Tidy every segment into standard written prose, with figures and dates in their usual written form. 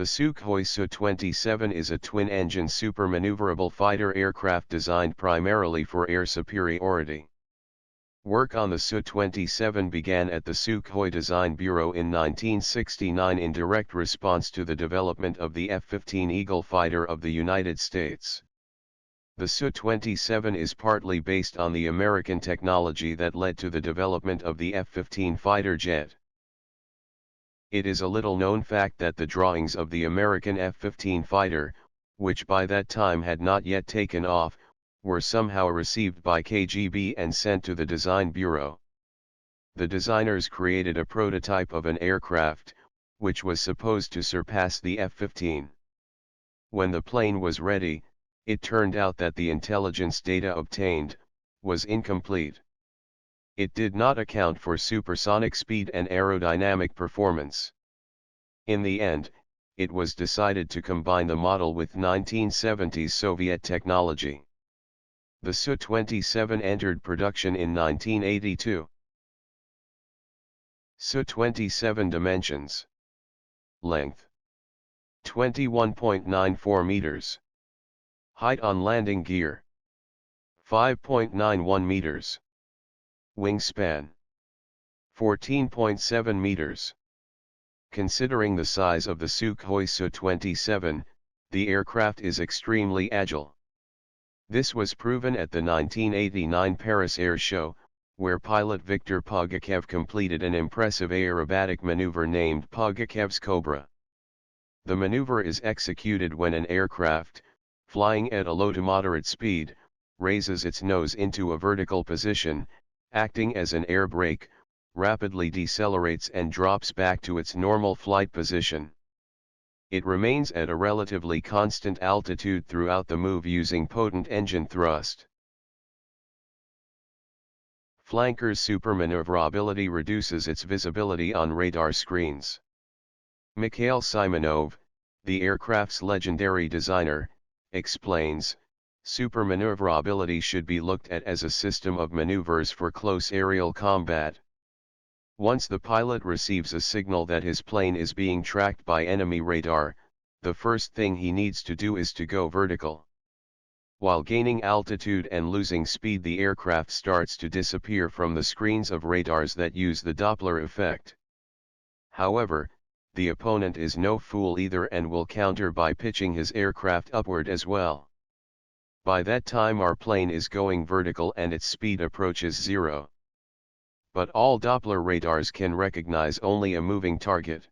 The Sukhoi Su-27 is a twin-engine supermaneuverable fighter aircraft designed primarily for air superiority. Work on the Su-27 began at the Sukhoi Design Bureau in 1969 in direct response to the development of the F-15 Eagle fighter of the United States. The Su-27 is partly based on the American technology that led to the development of the F-15 fighter jet. It is a little-known fact that the drawings of the American F-15 fighter, which by that time had not yet taken off, were somehow received by KGB and sent to the Design Bureau. The designers created a prototype of an aircraft, which was supposed to surpass the F-15. When the plane was ready, it turned out that the intelligence data obtained was incomplete. It did not account for supersonic speed and aerodynamic performance. In the end, it was decided to combine the model with 1970s Soviet technology. The Su-27 entered production in 1982. Su-27 dimensions. Length: 21.94 meters. Height on landing gear: 5.91 meters. Wingspan: 14.7 meters. Considering the size of the Sukhoi Su-27, the aircraft is extremely agile. This was proven at the 1989 Paris Air Show, where pilot Viktor Pugachev completed an impressive aerobatic maneuver named Pugachev's Cobra. The maneuver is executed when an aircraft, flying at a low to moderate speed, raises its nose into a vertical position, acting as an air brake, rapidly decelerates and drops back to its normal flight position. It remains at a relatively constant altitude throughout the move using potent engine thrust. Flanker's supermaneuverability reduces its visibility on radar screens. Mikhail Simonov, the aircraft's legendary designer, explains, supermaneuverability should be looked at as a system of maneuvers for close aerial combat. Once the pilot receives a signal that his plane is being tracked by enemy radar, the first thing he needs to do is to go vertical. While gaining altitude and losing speed, the aircraft starts to disappear from the screens of radars that use the Doppler effect. However, the opponent is no fool either and will counter by pitching his aircraft upward as well. By that time our plane is going vertical and its speed approaches zero. But all Doppler radars can recognize only a moving target.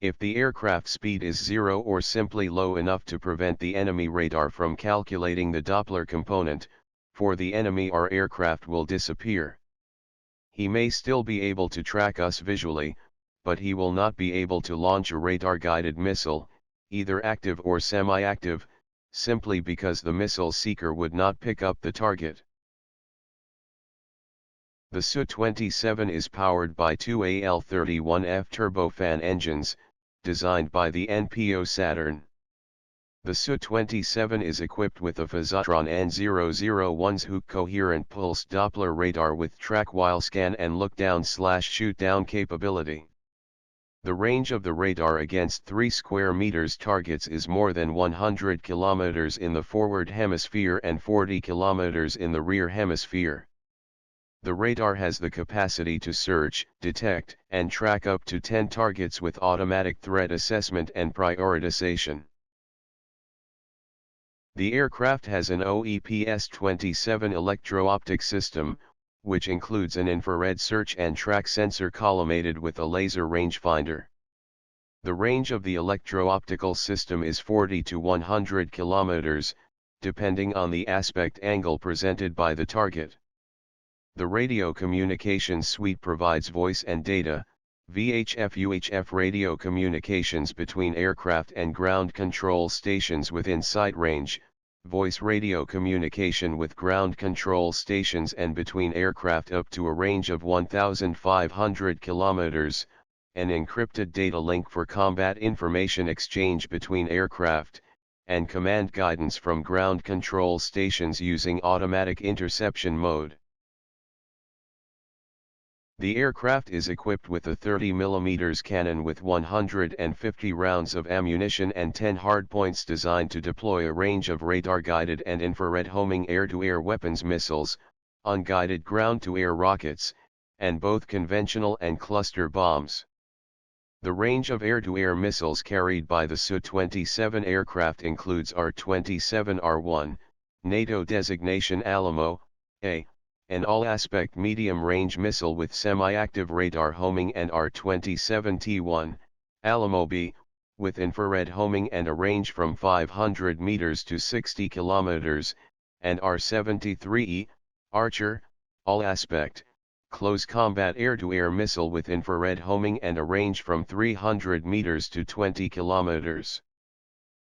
If the aircraft speed is zero or simply low enough to prevent the enemy radar from calculating the Doppler component, for the enemy our aircraft will disappear. He may still be able to track us visually, but he will not be able to launch a radar-guided missile, either active or semi-active, simply because the missile seeker would not pick up the target. The Su-27 is powered by two AL-31F turbofan engines, designed by the NPO Saturn. The Su-27 is equipped with a Fazatron N001's Hook coherent pulse Doppler radar with track-while scan and look-down/shoot-down capability. The range of the radar against 3 square meters targets is more than 100 kilometers in the forward hemisphere and 40 kilometers in the rear hemisphere. The radar has the capacity to search, detect, and track up to 10 targets with automatic threat assessment and prioritization. The aircraft has an OEPS-27 electro-optic system, which includes an infrared search and track sensor collimated with a laser rangefinder. The range of the electro-optical system is 40 to 100 kilometers, depending on the aspect angle presented by the target. The radio communications suite provides voice and data, VHF-UHF radio communications between aircraft and ground control stations within sight range, voice radio communication with ground control stations and between aircraft up to a range of 1,500 kilometers, an encrypted data link for combat information exchange between aircraft, and command guidance from ground control stations using automatic interception mode. The aircraft is equipped with a 30 mm cannon with 150 rounds of ammunition and 10 hardpoints designed to deploy a range of radar-guided and infrared homing air-to-air weapons missiles, unguided ground-to-air rockets, and both conventional and cluster bombs. The range of air-to-air missiles carried by the Su-27 aircraft includes R-27R1, NATO designation Alamo, A, an all-aspect medium-range missile with semi-active radar homing, and R-27T1, Alamo B, with infrared homing and a range from 500 meters to 60 kilometers, and R-73E, Archer, all-aspect, close combat air-to-air missile with infrared homing and a range from 300 meters to 20 kilometers.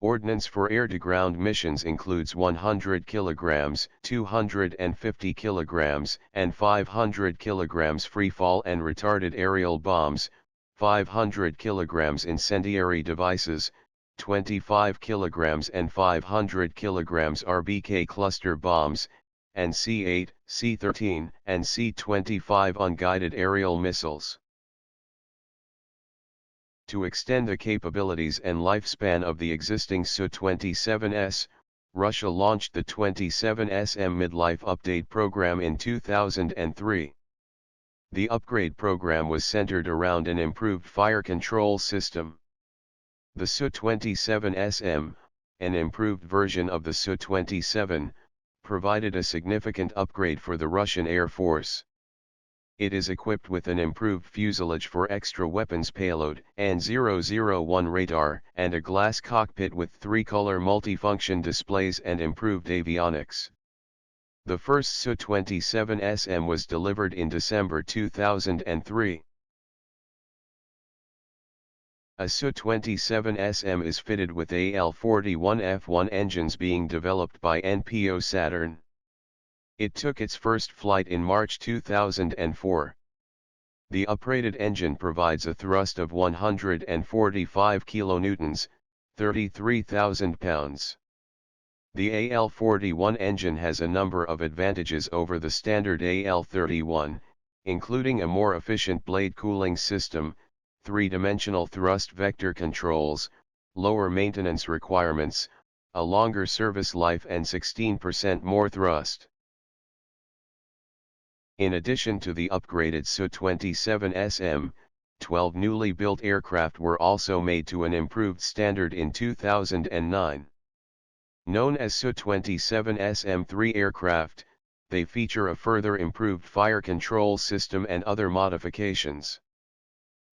Ordnance for air-to-ground missions includes 100 kilograms, 250 kilograms, and 500 kilograms free-fall and retarded aerial bombs, 500 kilograms incendiary devices, 25 kilograms and 500 kilograms RBK cluster bombs, and C-8, C-13, and C-25 unguided aerial missiles. To extend the capabilities and lifespan of the existing Su-27S, Russia launched the 27SM Midlife Update Program in 2003. The upgrade program was centered around an improved fire control system. The Su-27SM, an improved version of the Su-27, provided a significant upgrade for the Russian Air Force. It is equipped with an improved fuselage for extra weapons payload, and 001 radar, and a glass cockpit with 3-color multifunction displays and improved avionics. The first Su-27SM was delivered in December 2003. A Su-27SM is fitted with AL-41F1 engines being developed by NPO Saturn. It took its first flight in March 2004. The uprated engine provides a thrust of 145 kilonewtons, 33,000 pounds. The AL-41 engine has a number of advantages over the standard AL-31, including a more efficient blade cooling system, 3-dimensional thrust vector controls, lower maintenance requirements, a longer service life, and 16% more thrust. In addition to the upgraded Su-27SM, 12 newly built aircraft were also made to an improved standard in 2009. Known as Su-27SM-3 aircraft, they feature a further improved fire control system and other modifications.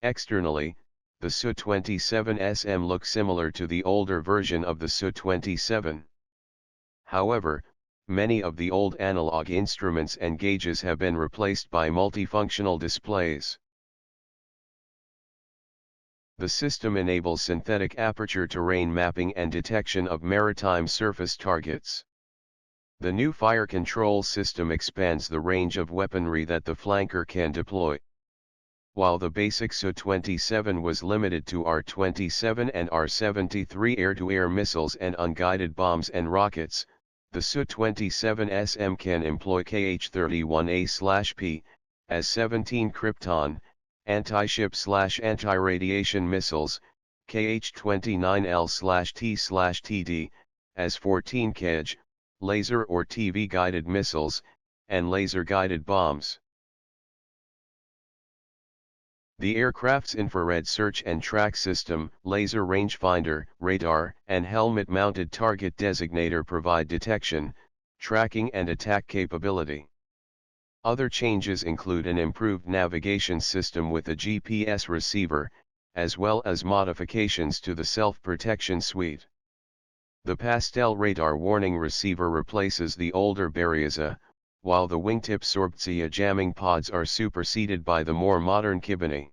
Externally, the Su-27SM looks similar to the older version of the Su-27. However, many of the old analog instruments and gauges have been replaced by multifunctional displays. The system enables synthetic aperture terrain mapping and detection of maritime surface targets. The new fire control system expands the range of weaponry that the flanker can deploy. While the basic Su-27 was limited to R-27 and R-73 air-to-air missiles and unguided bombs and rockets, the Su-27SM can employ Kh-31A/P, As-17 Krypton, anti-ship/anti-radiation missiles, Kh-29L/T/TD, As-14 Kej, laser or TV-guided missiles, and laser-guided bombs. The aircraft's infrared search and track system, laser rangefinder, radar, and helmet-mounted target designator provide detection, tracking and attack capability. Other changes include an improved navigation system with a GPS receiver, as well as modifications to the self-protection suite. The Pastel radar warning receiver replaces the older Berezia, while the wingtip Sorbtsia jamming pods are superseded by the more modern Kibini.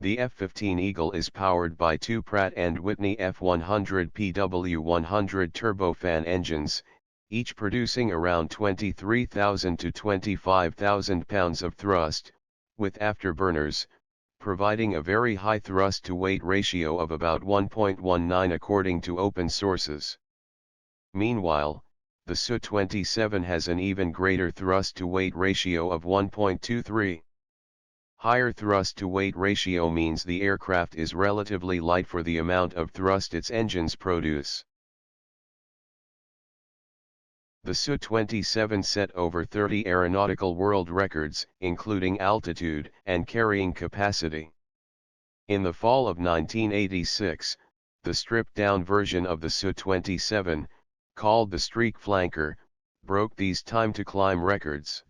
The F-15 Eagle is powered by two Pratt & Whitney F-100 PW100 turbofan engines, each producing around 23,000 to 25,000 pounds of thrust, with afterburners, providing a very high thrust-to-weight ratio of about 1.19 according to open sources. Meanwhile, the Su-27 has an even greater thrust-to-weight ratio of 1.23. Higher thrust-to-weight ratio means the aircraft is relatively light for the amount of thrust its engines produce. The Su-27 set over 30 aeronautical world records, including altitude and carrying capacity. In the fall of 1986, the stripped-down version of the Su-27, called the Streak Flanker, broke these time-to-climb records.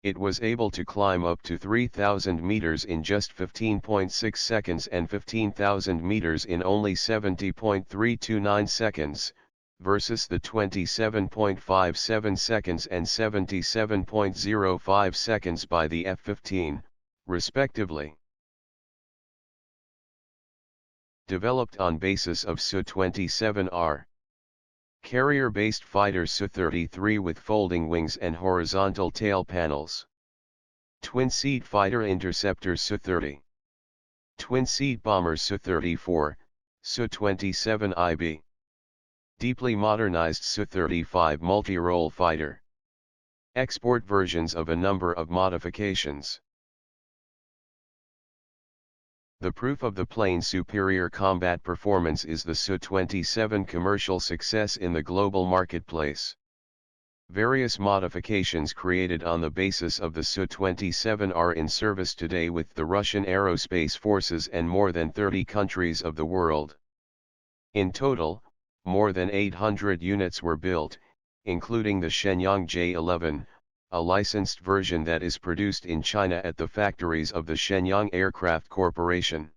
It was able to climb up to 3,000 meters in just 15.6 seconds and 15,000 meters in only 70.329 seconds, versus the 27.57 seconds and 77.05 seconds by the F-15, respectively. Developed on basis of Su-27R. Carrier-based fighter Su-33 with folding wings and horizontal tail panels. Twin-seat fighter interceptor Su-30. Twin-seat bomber Su-34, Su-27IB. Deeply modernized Su-35 multi-role fighter. Export versions of a number of modifications. The proof of the plane's superior combat performance is the Su-27 commercial success in the global marketplace. Various modifications created on the basis of the Su-27 are in service today with the Russian aerospace forces and more than 30 countries of the world. In total, more than 800 units were built, including the Shenyang J-11, a licensed version that is produced in China at the factories of the Shenyang Aircraft Corporation.